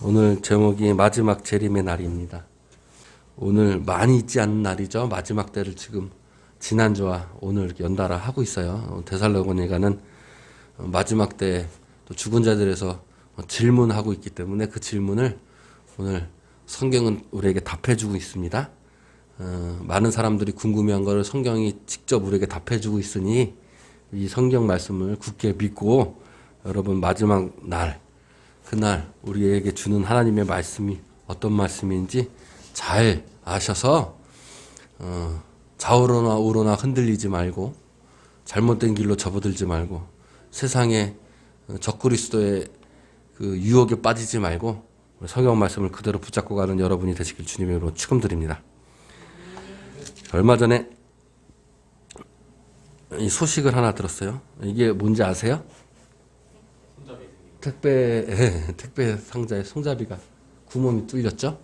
오늘 제목이 마지막 재림의 날입니다. 오늘 많이 있지 않은 날이죠. 마지막 때를 지금 지난주와 오늘 연달아 하고 있어요. 데살로니가는 마지막 때 또 죽은 자들에서 질문하고 있기 때문에 그 질문을 오늘 성경은 우리에게 답해주고 있습니다. 많은 사람들이 궁금해한 것을 성경이 직접 우리에게 답해주고 있으니 이 성경 말씀을 굳게 믿고 여러분 마지막 날 그날 우리에게 주는 하나님의 말씀이 어떤 말씀인지 잘 아셔서 좌우로나 우로나 흔들리지 말고 잘못된 길로 접어들지 말고 세상의 적그리스도의 그 유혹에 빠지지 말고 성경 말씀을 그대로 붙잡고 가는 여러분이 되시길 주님의 이름으로 축원드립니다. 얼마 전에 이 소식을 하나 들었어요. 이게 뭔지 아세요? 택배 상자에 손잡이가 구멍이 뚫렸죠?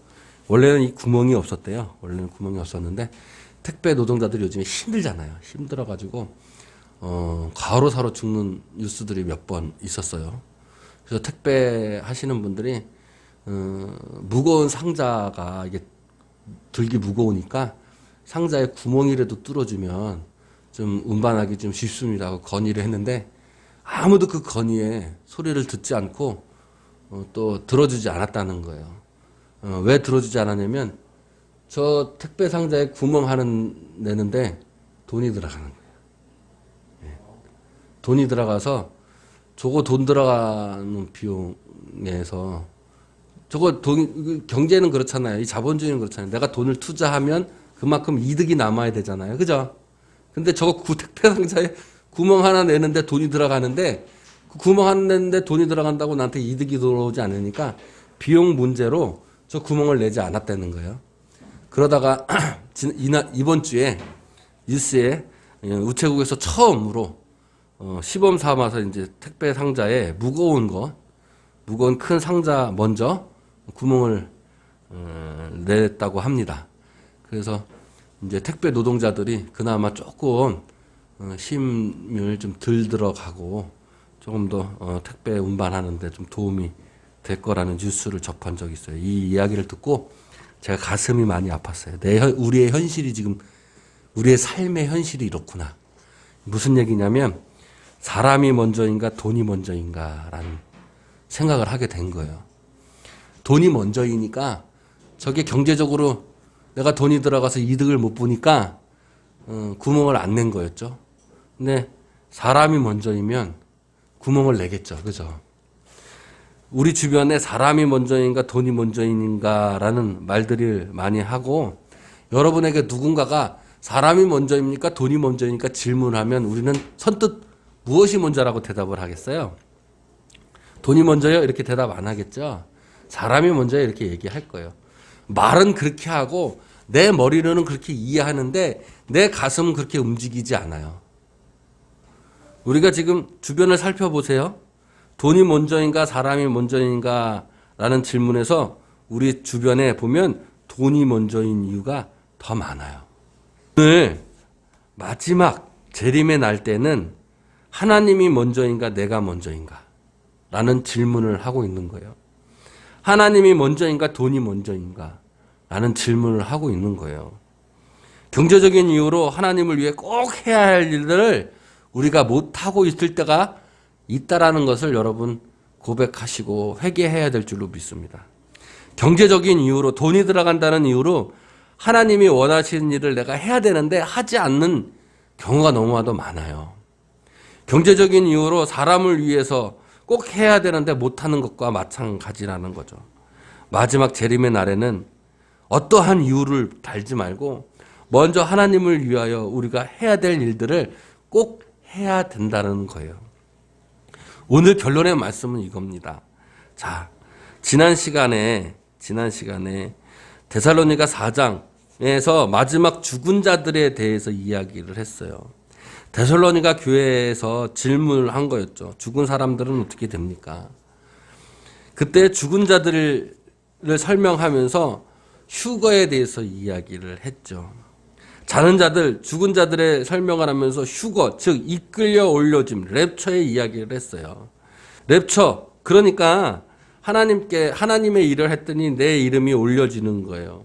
원래는 이 구멍이 없었대요. 원래는 구멍이 없었는데 택배 노동자들이 요즘에 힘들잖아요. 힘들어가지고 과로 사러 죽는 뉴스들이 몇 번 있었어요. 그래서 택배 하시는 분들이 무거운 상자가 이게 들기 무거우니까 상자에 구멍이라도 뚫어주면 좀 운반하기 좀 쉽습니다 하고 건의를 했는데 아무도 그 건의에 소리를 듣지 않고 또 들어주지 않았다는 거예요. 왜 들어주지 않았냐면 저 택배 상자에 구멍 하나 내는데 돈이 들어가는 거예요. 돈이 들어가서 저거 돈 들어가는 비용에서 저거 돈 경제는 그렇잖아요. 이 자본주의는 그렇잖아요. 내가 돈을 투자하면 그만큼 이득이 남아야 되잖아요. 그죠? 근데 저거 택배 상자에 구멍 하나 내는데 돈이 들어가는데 그 구멍 하나 내는데 돈이 들어간다고 나한테 이득이 들어오지 않으니까 비용 문제로 저 구멍을 내지 않았다는 거예요. 그러다가 이번 주에 뉴스에 우체국에서 처음으로 시범 삼아서 이제 택배 상자에 무거운 큰 상자 먼저 구멍을 냈다고 합니다. 그래서 이제 택배 노동자들이 그나마 조금 힘을 좀 덜 들어가고 조금 더 택배 운반하는데 좀 도움이 될 거라는 뉴스를 접한 적이 있어요. 이 이야기를 듣고 제가 가슴이 많이 아팠어요. 우리의 현실이 지금 우리의 삶의 현실이 이렇구나. 무슨 얘기냐면 사람이 먼저인가 돈이 먼저인가라는 생각을 하게 된 거예요. 돈이 먼저이니까 저게 경제적으로 내가 돈이 들어가서 이득을 못 보니까 구멍을 안 낸 거였죠. 근데 사람이 먼저이면 구멍을 내겠죠. 그죠? 우리 주변에 사람이 먼저인가 돈이 먼저인가라는 말들을 많이 하고 여러분에게 누군가가 사람이 먼저입니까? 돈이 먼저입니까? 질문하면 우리는 선뜻 무엇이 먼저라고 대답을 하겠어요? 돈이 먼저요? 이렇게 대답 안 하겠죠? 사람이 먼저요? 이렇게 얘기할 거예요. 말은 그렇게 하고 내 머리로는 그렇게 이해하는데 내 가슴은 그렇게 움직이지 않아요. 우리가 지금 주변을 살펴보세요. 돈이 먼저인가 사람이 먼저인가 라는 질문에서 우리 주변에 보면 돈이 먼저인 이유가 더 많아요. 오늘 마지막 재림의 날 때는 하나님이 먼저인가 내가 먼저인가 라는 질문을 하고 있는 거예요. 하나님이 먼저인가 돈이 먼저인가 라는 질문을 하고 있는 거예요. 경제적인 이유로 하나님을 위해 꼭 해야 할 일들을 우리가 못하고 있을 때가 있다라는 것을 여러분 고백하시고 회개해야 될 줄로 믿습니다. 경제적인 이유로 돈이 들어간다는 이유로 하나님이 원하시는 일을 내가 해야 되는데 하지 않는 경우가 너무나도 많아요. 경제적인 이유로 사람을 위해서 꼭 해야 되는데 못하는 것과 마찬가지라는 거죠. 마지막 재림의 날에는 어떠한 이유를 달지 말고 먼저 하나님을 위하여 우리가 해야 될 일들을 꼭 해야 된다는 거예요. 오늘 결론의 말씀은 이겁니다. 자, 지난 시간에 데살로니가 4장에서 마지막 죽은 자들에 대해서 이야기를 했어요. 데살로니가 교회에서 질문을 한 거였죠. 죽은 사람들은 어떻게 됩니까? 그때 죽은 자들을 설명하면서 휴거에 대해서 이야기를 했죠. 자는 자들, 죽은 자들의 설명을 하면서 휴거, 즉 이끌려 올려짐, 랩처의 이야기를 했어요. 랩처, 그러니까 하나님의 일을 했더니 내 이름이 올려지는 거예요.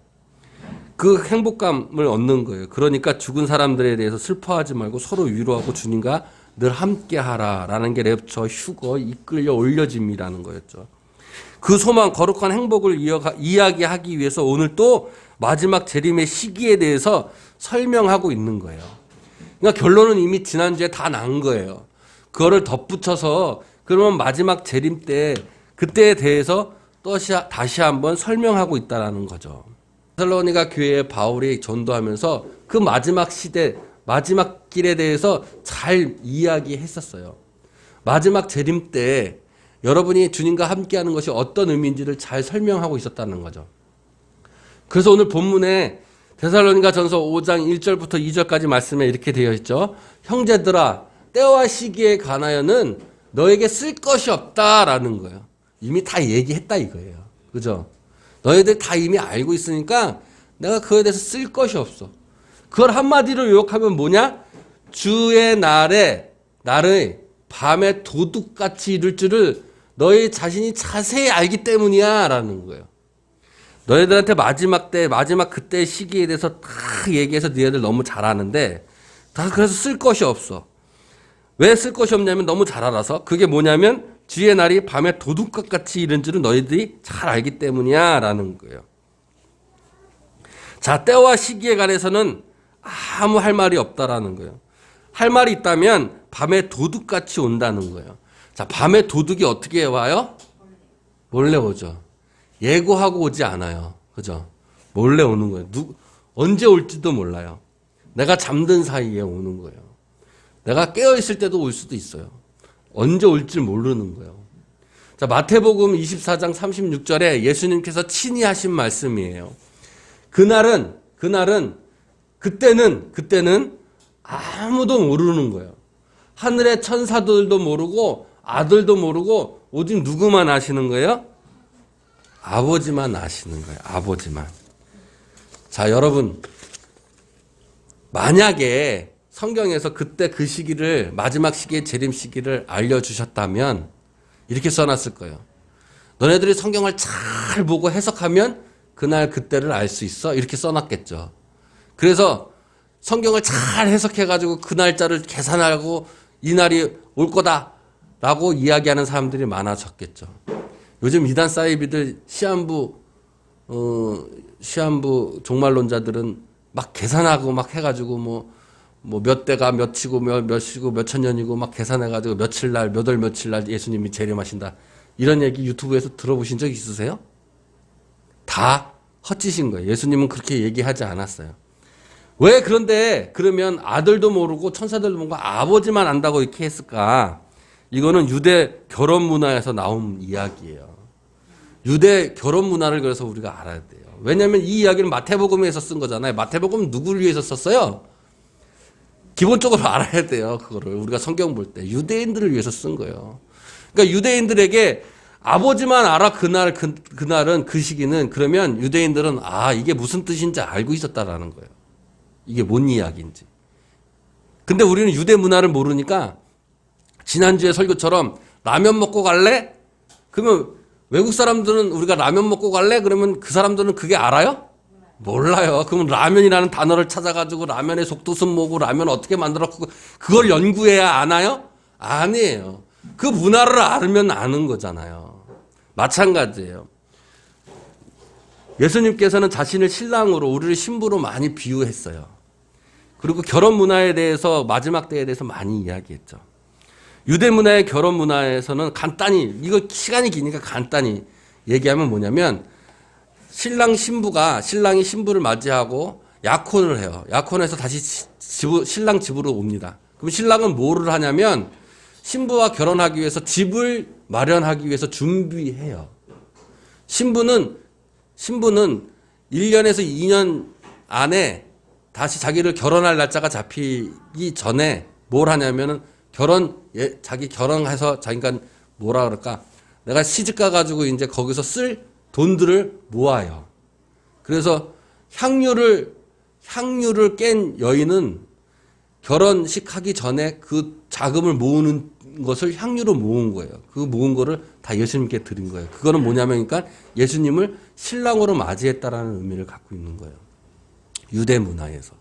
그 행복감을 얻는 거예요. 그러니까 죽은 사람들에 대해서 슬퍼하지 말고 서로 위로하고 주님과 늘 함께 하라라는 게 랩처, 휴거, 이끌려 올려짐이라는 거였죠. 그 소망, 거룩한 행복을 이야기하기 위해서 오늘 또 마지막 재림의 시기에 대해서 설명하고 있는 거예요. 그러니까 결론은 이미 지난주에 다 난 거예요. 그거를 덧붙여서 그러면 마지막 재림 때 그때에 대해서 또 다시 한번 설명하고 있다라는 거죠. 데살로니가 교회에 바울이 전도하면서 그 마지막 시대, 마지막 길에 대해서 잘 이야기했었어요. 마지막 재림 때 여러분이 주님과 함께하는 것이 어떤 의미인지를 잘 설명하고 있었다는 거죠. 그래서 오늘 본문에 데살로니가 전서 5장 1절부터 2절까지 말씀에 이렇게 되어 있죠. 형제들아, 때와 시기에 관하여는 너에게 쓸 것이 없다라는 거예요. 이미 다 얘기했다 이거예요. 그죠? 너희들 다 이미 알고 있으니까 내가 그거에 대해서 쓸 것이 없어. 그걸 한마디로 요약하면 뭐냐? 주의 날에 나를 밤에 도둑같이 이룰 줄을 너희 자신이 자세히 알기 때문이야 라는 거예요. 너희들한테 마지막 그때의 시기에 대해서 다 얘기해서 너희들 너무 잘 아는데 다 그래서 쓸 것이 없어. 왜 쓸 것이 없냐면 너무 잘 알아서. 그게 뭐냐면 주의 날이 밤에 도둑같이 이른 줄은 너희들이 잘 알기 때문이야 라는 거예요. 자, 때와 시기에 관해서는 아무 할 말이 없다라는 거예요. 할 말이 있다면 밤에 도둑같이 온다는 거예요. 자, 밤에 도둑이 어떻게 와요? 몰래 오죠. 예고하고 오지 않아요. 그죠? 몰래 오는 거예요. 언제 올지도 몰라요. 내가 잠든 사이에 오는 거예요. 내가 깨어있을 때도 올 수도 있어요. 언제 올지 모르는 거예요. 자, 마태복음 24장 36절에 예수님께서 친히 하신 말씀이에요. 그때는 아무도 모르는 거예요. 하늘의 천사들도 모르고 아들도 모르고 오직 누구만 아시는 거예요? 아버지만 아시는 거예요. 아버지만. 자, 여러분, 만약에 성경에서 그때 그 시기를, 마지막 시기의 재림 시기를 알려주셨다면 이렇게 써놨을 거예요. 너네들이 성경을 잘 보고 해석하면 그날 그때를 알 수 있어? 이렇게 써놨겠죠. 그래서 성경을 잘 해석해가지고 그 날짜를 계산하고 이 날이 올 거다라고 이야기하는 사람들이 많아졌겠죠. 요즘 이단 사이비들 시한부 종말론자들은 막 계산하고 막 해가지고 뭐 몇 대가 몇이고 몇이고 몇천 년이고 막 계산해가지고 며칠 날 몇 월 며칠 날 예수님이 재림하신다 이런 얘기 유튜브에서 들어보신 적 있으세요? 다 헛짓인 거예요. 예수님은 그렇게 얘기하지 않았어요. 왜 그런데 그러면 아들도 모르고 천사들도 모르고 아버지만 안다고 이렇게 했을까? 이거는 유대 결혼 문화에서 나온 이야기예요. 유대 결혼 문화를 그래서 우리가 알아야 돼요. 왜냐하면 이 이야기는 마태복음에서 쓴 거잖아요. 마태복음은 누구를 위해서 썼어요? 기본적으로 알아야 돼요. 그거를 우리가 성경 볼 때 유대인들을 위해서 쓴 거예요. 그러니까 유대인들에게 아버지만 알아 그날은 그 시기는 그러면 유대인들은 이게 무슨 뜻인지 알고 있었다라는 거예요. 이게 뭔 이야기인지. 근데 우리는 유대 문화를 모르니까 지난주에 설교처럼 라면 먹고 갈래? 그러면 외국 사람들은 우리가 라면 먹고 갈래? 그러면 그 사람들은 그게 알아요? 몰라요. 그러면 라면이라는 단어를 찾아가지고 라면의 속뜻은 뭐고 라면 어떻게 만들었고 그걸 연구해야 아나요? 아니에요. 그 문화를 알면 아는 거잖아요. 마찬가지예요. 예수님께서는 자신을 신랑으로 우리를 신부로 많이 비유했어요. 그리고 결혼 문화에 대해서 마지막 때에 대해서 많이 이야기했죠. 유대 문화의 결혼 문화에서는 간단히 이거 시간이 기니까 간단히 얘기하면 뭐냐면 신랑이 신부를 맞이하고 약혼을 해요. 약혼해서 다시 신랑 집으로 옵니다. 그럼 신랑은 뭐를 하냐면 신부와 결혼하기 위해서 집을 마련하기 위해서 준비해요. 신부는 1년에서 2년 안에 다시 자기를 결혼할 날짜가 잡히기 전에 뭘 하냐면은 자기 결혼해서 자기가 뭐라 그럴까? 내가 시집 가가지고 이제 거기서 쓸 돈들을 모아요. 그래서 향유를 깬 여인은 결혼식 하기 전에 그 자금을 모으는 것을 향유로 모은 거예요. 그 모은 거를 다 예수님께 드린 거예요. 그거는 뭐냐면 그러니까 예수님을 신랑으로 맞이했다라는 의미를 갖고 있는 거예요. 유대 문화에서.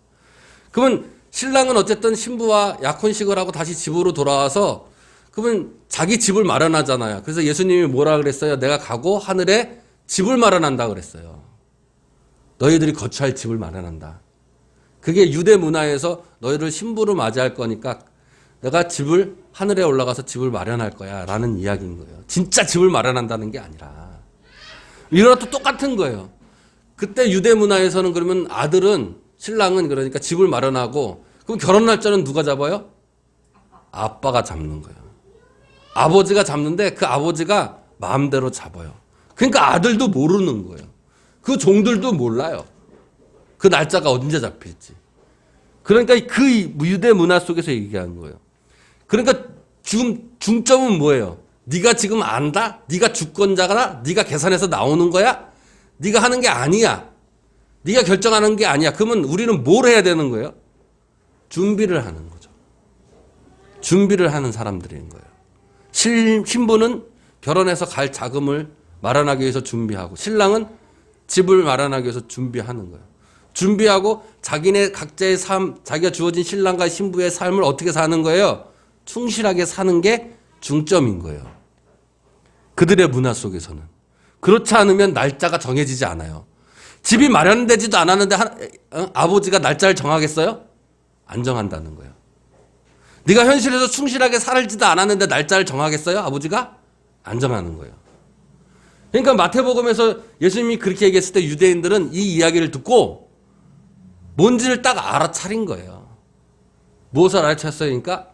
그러면 신랑은 어쨌든 신부와 약혼식을 하고 다시 집으로 돌아와서 그러면 자기 집을 마련하잖아요. 그래서 예수님이 뭐라 그랬어요? 내가 가고 하늘에 집을 마련한다 그랬어요. 너희들이 거처할 집을 마련한다. 그게 유대 문화에서 너희를 신부로 맞이할 거니까 내가 집을 하늘에 올라가서 집을 마련할 거야 라는 이야기인 거예요. 진짜 집을 마련한다는 게 아니라. 이런 것도 똑같은 거예요. 그때 유대 문화에서는 그러면 아들은 신랑은 그러니까 집을 마련하고 그럼 결혼 날짜는 누가 잡아요? 아빠가 잡는 거예요. 아버지가 잡는데 그 아버지가 마음대로 잡아요. 그러니까 아들도 모르는 거예요. 그 종들도 몰라요. 그 날짜가 언제 잡힐지. 그러니까 그 유대 문화 속에서 얘기한 거예요. 그러니까 중점은 뭐예요? 네가 지금 안다? 네가 주권자가 네가 계산해서 나오는 거야? 네가 하는 게 아니야. 네가 결정하는 게 아니야. 그러면 우리는 뭘 해야 되는 거예요? 준비를 하는 거죠. 준비를 하는 사람들인 거예요. 신부는 결혼해서 갈 자금을 마련하기 위해서 준비하고 신랑은 집을 마련하기 위해서 준비하는 거예요. 준비하고 자기네 각자의 삶, 자기가 주어진 신랑과 신부의 삶을 어떻게 사는 거예요? 충실하게 사는 게 중점인 거예요. 그들의 문화 속에서는. 그렇지 않으면 날짜가 정해지지 않아요. 집이 마련되지도 않았는데 아버지가 날짜를 정하겠어요? 안 정한다는 거예요. 네가 현실에서 충실하게 살지도 않았는데 날짜를 정하겠어요? 아버지가? 안 정하는 거예요. 그러니까 마태복음에서 예수님이 그렇게 얘기했을 때 유대인들은 이 이야기를 듣고 뭔지를 딱 알아차린 거예요. 무엇을 알아챘어요? 그러니까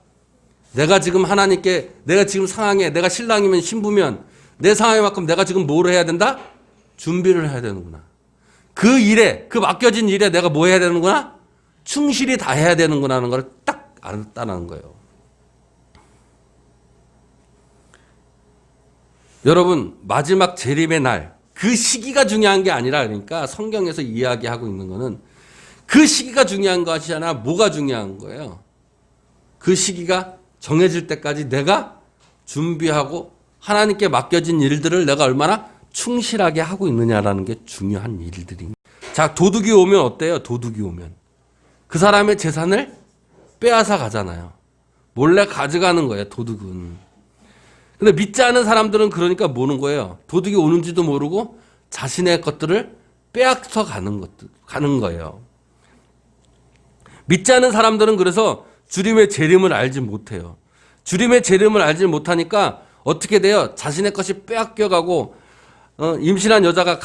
내가 지금 하나님께 내가 지금 상황에 내가 신랑이면 신부면 내 상황에 맞게 내가 지금 뭘 해야 된다? 준비를 해야 되는구나. 그 일에 그 맡겨진 일에 내가 뭐 해야 되는구나? 충실히 다 해야 되는구나 하는 걸 딱 알았다는 거예요. 여러분 마지막 재림의 날 그 시기가 중요한 게 아니라 그러니까 성경에서 이야기하고 있는 거는 그 시기가 중요한 것이 아니라 뭐가 중요한 거예요. 그 시기가 정해질 때까지 내가 준비하고 하나님께 맡겨진 일들을 내가 얼마나 충실하게 하고 있느냐라는 게 중요한 일들이. 자, 도둑이 오면 어때요? 도둑이 오면 그 사람의 재산을 빼앗아 가잖아요. 몰래 가져가는 거예요, 도둑은. 근데 믿지 않은 사람들은 그러니까 뭐는 거예요? 도둑이 오는지도 모르고 자신의 것들을 빼앗아 가는 거예요. 믿지 않은 사람들은 그래서 주님의 재림을 알지 못해요. 주님의 재림을 알지 못하니까 어떻게 돼요? 자신의 것이 빼앗겨가고 임신한 여자가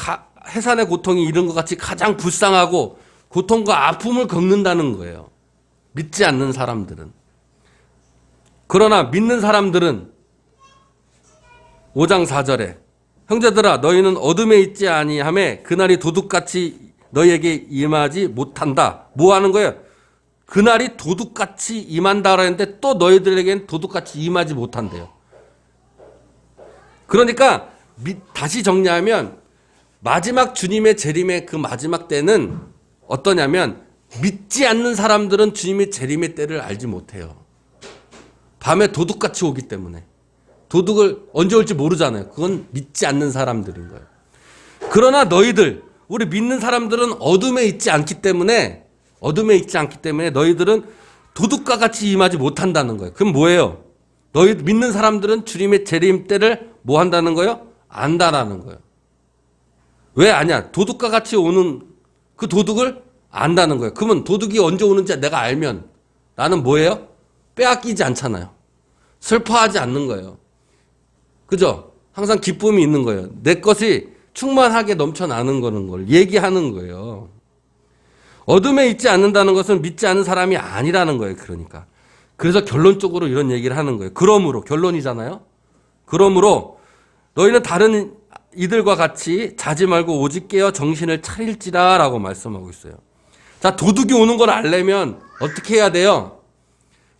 해산의 고통이 이런 것 같이 가장 불쌍하고 고통과 아픔을 겪는다는 거예요. 믿지 않는 사람들은. 그러나 믿는 사람들은 5장 4절에 형제들아 너희는 어둠에 있지 아니하매 그날이 도둑같이 너희에게 임하지 못한다. 뭐 하는 거예요? 그날이 도둑같이 임한다라 했는데 또 너희들에게는 도둑같이 임하지 못한대요. 그러니까 다시 정리하면 마지막 주님의 재림의 그 마지막 때는 어떠냐면 믿지 않는 사람들은 주님의 재림의 때를 알지 못해요. 밤에 도둑같이 오기 때문에. 도둑을 언제 올지 모르잖아요. 그건 믿지 않는 사람들인 거예요. 그러나 너희들, 우리 믿는 사람들은 어둠에 있지 않기 때문에 너희들은 도둑과 같이 임하지 못한다는 거예요. 그럼 뭐예요? 너희 믿는 사람들은 주님의 재림 때를 뭐 한다는 거예요? 안다라는 거예요. 왜 아냐? 도둑과 같이 오는 그 도둑을 안다는 거예요. 그러면 도둑이 언제 오는지 내가 알면 나는 뭐예요? 빼앗기지 않잖아요. 슬퍼하지 않는 거예요. 그죠? 항상 기쁨이 있는 거예요. 내 것이 충만하게 넘쳐나는 거는 걸 얘기하는 거예요. 어둠에 있지 않는다는 것은 믿지 않는 사람이 아니라는 거예요. 그러니까. 그래서 결론적으로 이런 얘기를 하는 거예요. 그러므로 결론이잖아요. 그러므로 너희는 다른 이들과 같이 자지 말고 오직 깨어 정신을 차릴지라 라고 말씀하고 있어요. 자, 도둑이 오는 걸 알려면 어떻게 해야 돼요?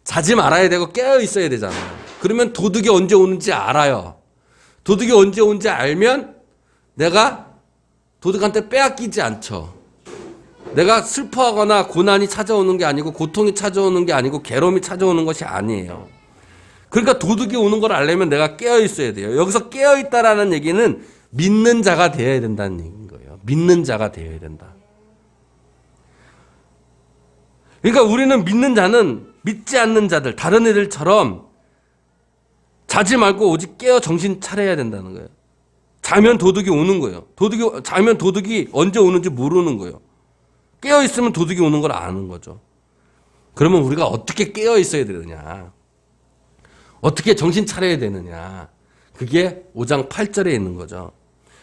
자지 말아야 되고 깨어 있어야 되잖아요. 그러면 도둑이 언제 오는지 알아요. 도둑이 언제 오는지 알면 내가 도둑한테 빼앗기지 않죠. 내가 슬퍼하거나 고난이 찾아오는 게 아니고 고통이 찾아오는 게 아니고 괴로움이 찾아오는 것이 아니에요. 그러니까 도둑이 오는 걸 알려면 내가 깨어 있어야 돼요. 여기서 깨어 있다라는 얘기는 믿는 자가 되어야 된다는 얘기인 거예요. 믿는 자가 되어야 된다. 그러니까 우리는 믿는 자는 믿지 않는 자들, 다른 애들처럼 자지 말고 오직 깨어 정신 차려야 된다는 거예요. 자면 도둑이 오는 거예요. 자면 도둑이 언제 오는지 모르는 거예요. 깨어 있으면 도둑이 오는 걸 아는 거죠. 그러면 우리가 어떻게 깨어 있어야 되느냐? 어떻게 정신 차려야 되느냐? 그게 5장 8절에 있는 거죠.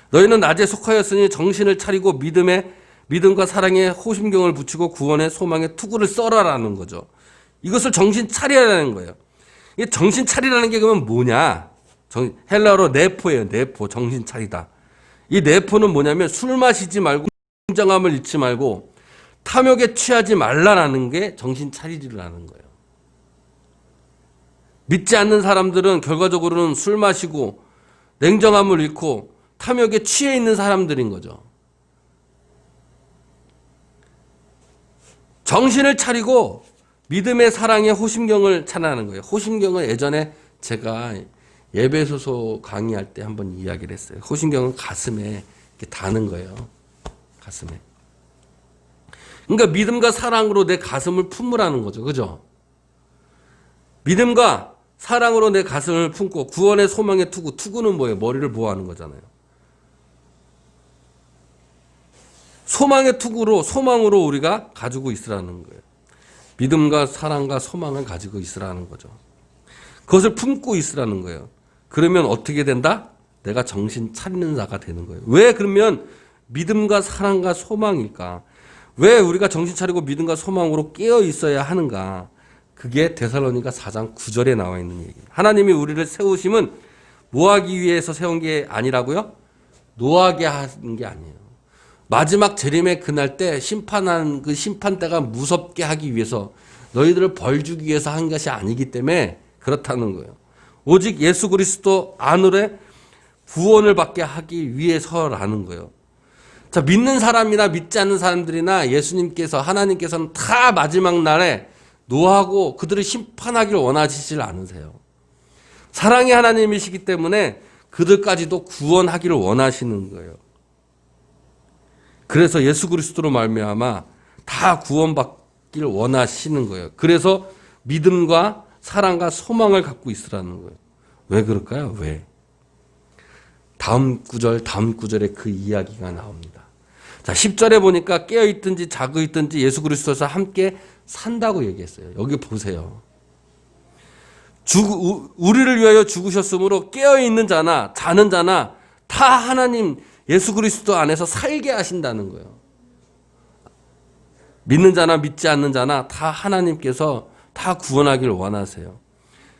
너희는 낮에 속하였으니 정신을 차리고 믿음과 사랑에 호심경을 붙이고 구원의 소망에 투구를 써라라는 거죠. 이것을 정신 차리라는 거예요. 이게 정신 차리라는 게 그러면 뭐냐? 헬라어로 네포예요. 네포, 정신 차리다. 이 네포는 뭐냐면 술 마시지 말고 공정함을 잃지 말고 탐욕에 취하지 말라라는 게 정신 차리라는 거예요. 믿지 않는 사람들은 결과적으로는 술 마시고 냉정함을 잃고 탐욕에 취해 있는 사람들인 거죠. 정신을 차리고 믿음의 사랑의 호심경을 찬양하는 거예요. 호심경은 예전에 제가 예배소서 강의할 때 한번 이야기를 했어요. 호심경은 가슴에 이렇게 다는 거예요. 가슴에. 그러니까 믿음과 사랑으로 내 가슴을 품으라는 거죠. 그죠? 믿음과 사랑으로 내 가슴을 품고 구원의 소망에 투구. 투구는 뭐예요? 머리를 보호하는 거잖아요. 소망의 투구로, 소망으로 우리가 가지고 있으라는 거예요. 믿음과 사랑과 소망을 가지고 있으라는 거죠. 그것을 품고 있으라는 거예요. 그러면 어떻게 된다? 내가 정신 차리는 자가 되는 거예요. 왜 그러면 믿음과 사랑과 소망일까? 왜 우리가 정신 차리고 믿음과 소망으로 깨어 있어야 하는가? 그게 데살로니가 4장 9절에 나와 있는 얘기예요. 하나님이 우리를 세우심은 뭐 하기 위해서 세운 게 아니라고요? 노하게 하는 게 아니에요. 마지막 재림의 그날 때 심판한 그 심판대가 무섭게 하기 위해서 너희들을 벌 주기 위해서 한 것이 아니기 때문에 그렇다는 거예요. 오직 예수 그리스도 안으로 구원을 받게 하기 위해서라는 거예요. 자, 믿는 사람이나 믿지 않는 사람들이나 예수님께서 하나님께서는 다 마지막 날에 노하고 그들을 심판하기를 원하시질 않으세요. 사랑의 하나님이시기 때문에 그들까지도 구원하기를 원하시는 거예요. 그래서 예수 그리스도로 말미암아 다 구원받기를 원하시는 거예요. 그래서 믿음과 사랑과 소망을 갖고 있으라는 거예요. 왜 그럴까요? 왜? 다음 구절에 그 이야기가 나옵니다. 자, 10절에 보니까 깨어있든지 자고 있든지 예수 그리스도에서 함께 산다고 얘기했어요. 여기 보세요. 우리를 위하여 죽으셨으므로 깨어있는 자나 자는 자나 다 하나님 예수 그리스도 안에서 살게 하신다는 거예요. 믿는 자나 믿지 않는 자나 다 하나님께서 다 구원하기를 원하세요.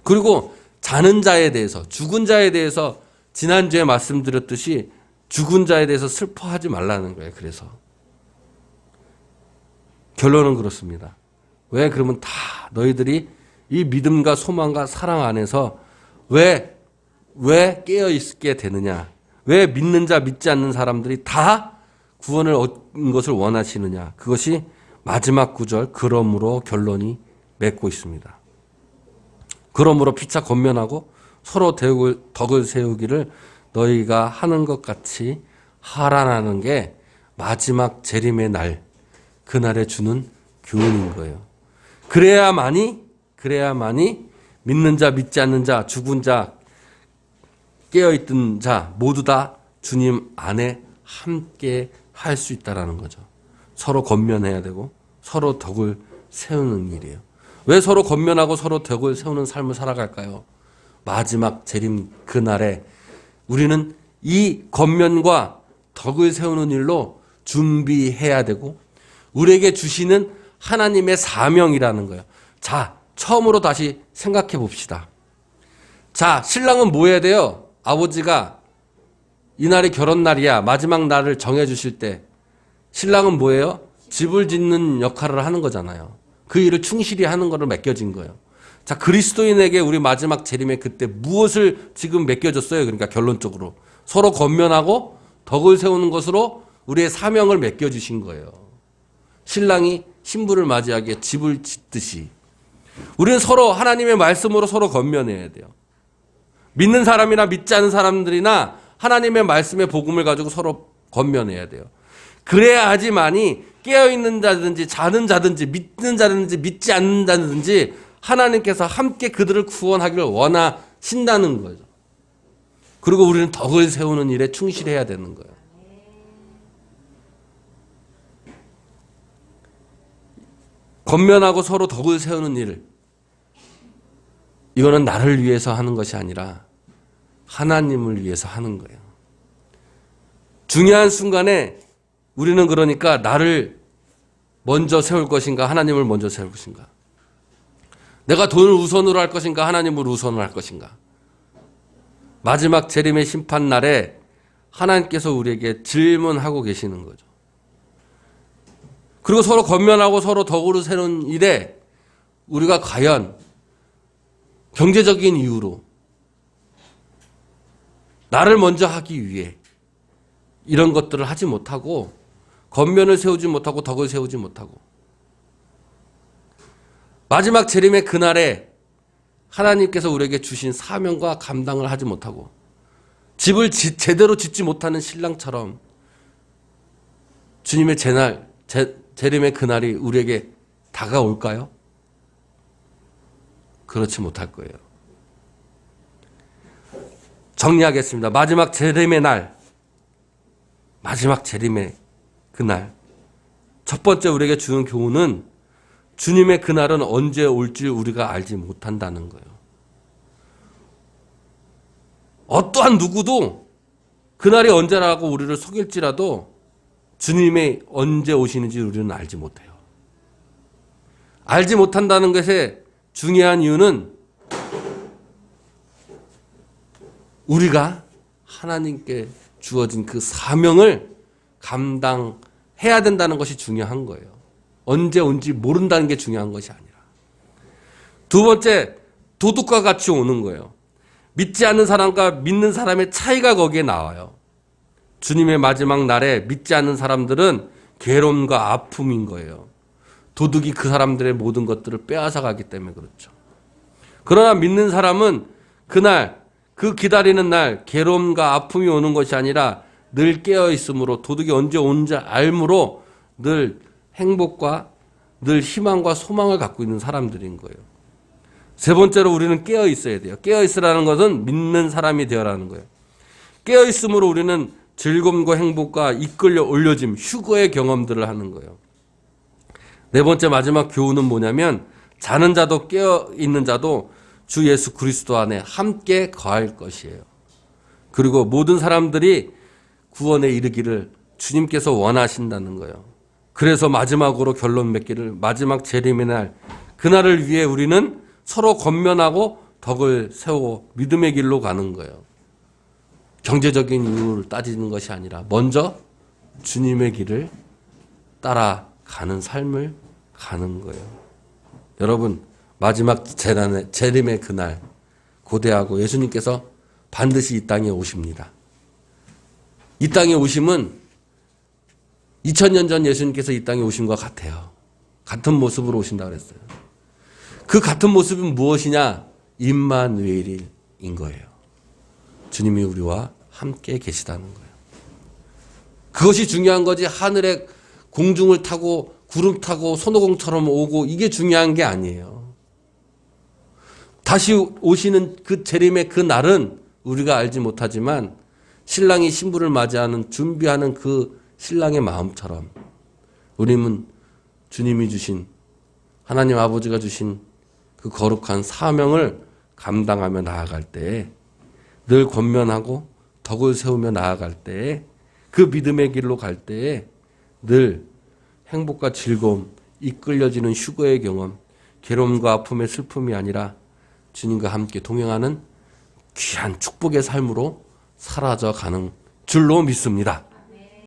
그리고 자는 자에 대해서, 죽은 자에 대해서 지난주에 말씀드렸듯이 죽은 자에 대해서 슬퍼하지 말라는 거예요. 그래서 결론은 그렇습니다. 왜? 그러면 다 너희들이 이 믿음과 소망과 사랑 안에서 왜 깨어 있게 되느냐? 왜 믿는 자 믿지 않는 사람들이 다 구원을 얻는 것을 원하시느냐? 그것이 마지막 구절 그러므로 결론이 맺고 있습니다. 그러므로 피차 권면하고 서로 덕을 세우기를 너희가 하는 것 같이 하라는 게 마지막 재림의 날, 그날에 주는 교훈인 거예요. 그래야만이 믿는 자, 믿지 않는 자, 죽은 자, 깨어있던 자 모두 다 주님 안에 함께 할 수 있다라는 거죠. 서로 권면해야 되고 서로 덕을 세우는 일이에요. 왜 서로 권면하고 서로 덕을 세우는 삶을 살아갈까요? 마지막 재림 그날에 우리는 이 권면과 덕을 세우는 일로 준비해야 되고 우리에게 주시는 하나님의 사명이라는 거예요. 자, 처음으로 다시 생각해 봅시다. 자, 신랑은 뭐 해야 돼요? 아버지가 이날이 결혼 날이야. 마지막 날을 정해 주실 때 신랑은 뭐예요? 집을 짓는 역할을 하는 거잖아요. 그 일을 충실히 하는 거를 맡겨진 거예요. 자, 그리스도인에게 우리 마지막 재림에 그때 무엇을 지금 맡겨줬어요? 그러니까 결론적으로 서로 권면하고 덕을 세우는 것으로 우리의 사명을 맡겨주신 거예요. 신랑이 신부를 맞이하기에 집을 짓듯이 우리는 서로 하나님의 말씀으로 서로 건면해야 돼요. 믿는 사람이나 믿지 않는 사람들이나 하나님의 말씀의 복음을 가지고 서로 건면해야 돼요. 그래야지만이 깨어있는 자든지 자는 자든지 믿는 자든지 믿지 않는 자든지 하나님께서 함께 그들을 구원하기를 원하신다는 거죠. 그리고 우리는 덕을 세우는 일에 충실해야 되는 거예요. 건면하고 서로 덕을 세우는 일, 이거는 나를 위해서 하는 것이 아니라 하나님을 위해서 하는 거예요. 중요한 순간에 우리는 그러니까 나를 먼저 세울 것인가 하나님을 먼저 세울 것인가, 내가 돈을 우선으로 할 것인가 하나님을 우선으로 할 것인가. 마지막 재림의 심판 날에 하나님께서 우리에게 질문하고 계시는 거죠. 그리고 서로 건면하고 서로 덕으로 세우는 일에 우리가 과연 경제적인 이유로 나를 먼저 하기 위해 이런 것들을 하지 못하고 건면을 세우지 못하고 덕을 세우지 못하고 마지막 재림의 그날에 하나님께서 우리에게 주신 사명과 감당을 하지 못하고 집을 제대로 짓지 못하는 신랑처럼 주님의 재림의 그날이 우리에게 다가올까요? 그렇지 못할 거예요. 정리하겠습니다. 마지막 재림의 날, 마지막 재림의 그날, 첫 번째 우리에게 주는 교훈은 주님의 그날은 언제 올지 우리가 알지 못한다는 거예요. 어떠한 누구도 그날이 언제라고 우리를 속일지라도 주님이 언제 오시는지 우리는 알지 못해요. 알지 못한다는 것의 중요한 이유는 우리가 하나님께 주어진 그 사명을 감당해야 된다는 것이 중요한 거예요. 언제 온지 모른다는 게 중요한 것이 아니라. 두 번째, 도둑과 같이 오는 거예요. 믿지 않는 사람과 믿는 사람의 차이가 거기에 나와요. 주님의 마지막 날에 믿지 않는 사람들은 괴로움과 아픔인 거예요. 도둑이 그 사람들의 모든 것들을 빼앗아 가기 때문에 그렇죠. 그러나 믿는 사람은 그날, 그 기다리는 날 괴로움과 아픔이 오는 것이 아니라 늘 깨어 있으므로, 도둑이 언제 오는지 알므로 늘 행복과 늘 희망과 소망을 갖고 있는 사람들인 거예요. 세 번째로 우리는 깨어 있어야 돼요. 깨어 있으라는 것은 믿는 사람이 되어라는 거예요. 깨어 있으므로 우리는 즐거움과 행복과 이끌려 올려짐, 휴거의 경험들을 하는 거예요. 네 번째 마지막 교훈은 뭐냐면 자는 자도 깨어 있는 자도 주 예수 그리스도 안에 함께 거할 것이에요. 그리고 모든 사람들이 구원에 이르기를 주님께서 원하신다는 거예요. 그래서 마지막으로 결론 맺기를, 마지막 재림의 날, 그날을 위해 우리는 서로 건면하고 덕을 세우고 믿음의 길로 가는 거예요. 경제적인 이유를 따지는 것이 아니라 먼저 주님의 길을 따라가는 삶을 가는 거예요. 여러분, 마지막 재림의 그날 고대하고 예수님께서 반드시 이 땅에 오십니다. 이 땅에 오심은 2000년 전 예수님께서 이 땅에 오신 것 같아요. 같은 모습으로 오신다고 그랬어요. 그 같은 모습은 무엇이냐? 임마누엘인 거예요. 주님이 우리와 함께 계시다는 거예요. 그것이 중요한 거지, 하늘에 공중을 타고 구름 타고 손오공처럼 오고 이게 중요한 게 아니에요. 다시 오시는 그 재림의 그 날은 우리가 알지 못하지만 신랑이 신부를 맞이하는 준비하는 그 신랑의 마음처럼 우리는 주님이 주신, 하나님 아버지가 주신 그 거룩한 사명을 감당하며 나아갈 때에, 늘 권면하고 덕을 세우며 나아갈 때에, 그 믿음의 길로 갈 때에 늘 행복과 즐거움, 이끌려지는 휴거의 경험, 괴로움과 아픔의 슬픔이 아니라 주님과 함께 동행하는 귀한 축복의 삶으로 사라져가는 줄로 믿습니다.